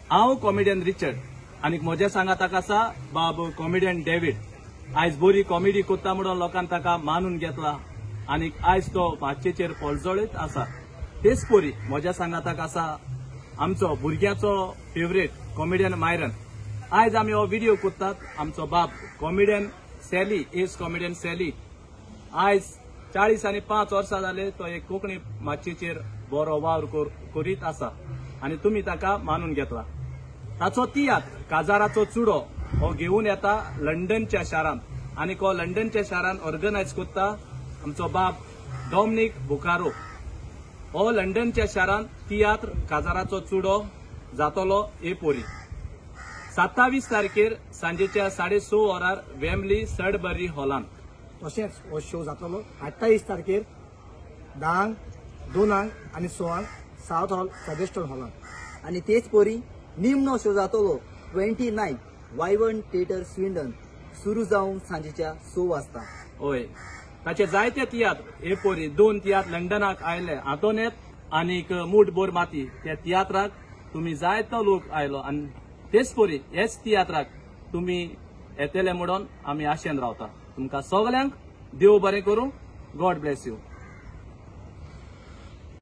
हांव comedian Richard आनी म्हज्या सांगात ताका आसा बाब कॉमेडियन डेव्हिड. आयज बरी कॉमेडी कोत्ता म्हणून लोकांनी ताका मानून घेतला आनी आयज तो माचयेचेर पळजळीत आसा. तेच परी म्हज्या सांगात ताका आसा आमचो भुरग्याचो फेवरेट कॉमेडियन मायरन. आयज आमी हो व्हिडिओ कोत्तात. आमचो बाब कॉमेडियन सॅली, एज कॉमेडियन सॅली. आयज 40 आनी 5 वर्सां जाले तो एक कोंकणी माचयेचेर बरो वावर करीत आसा आनी तुमी ताका मानून घेतला. ताचो तियात्र काजाराचो चुडो हो घेवन येता लंडनच्या शारांत आनी हो लंडनच्या शारांत ऑर्गनायज करता आमचो बाब डॉमिनिक बुकारो. हो लंडनच्या शारांत तियात्र काजाराचो चुडो जातलो एपोरी. 27 तारखेर सांजेच्या 6:30 वरार वेम्बली सडबरी हॉलांत. तशेंच हो शो जातलो 28 तारखेर 10, 2 आनी 6 साउथ हॉल सजेस्टन हॉलांत. आणि तेच परी निमणो शो जातलो 29 वायवंट थिएटर स्विंडन सुरू जावन सांजेच्या 6 वाजता. होय, ताचे जायते तियात्र एपोरी 2 तियात्र लंडनाक आयले हातोनेत आनीक मूठ बोर माती. त्या तियात्राक तुम्ही जायतो लोक आयलो आनी तेच परी हेच तियात्राक तुम्ही येतले म्हणून आमी आशेन रावता. तुमकां सगल्यांक देव बरें करूं. God bless you.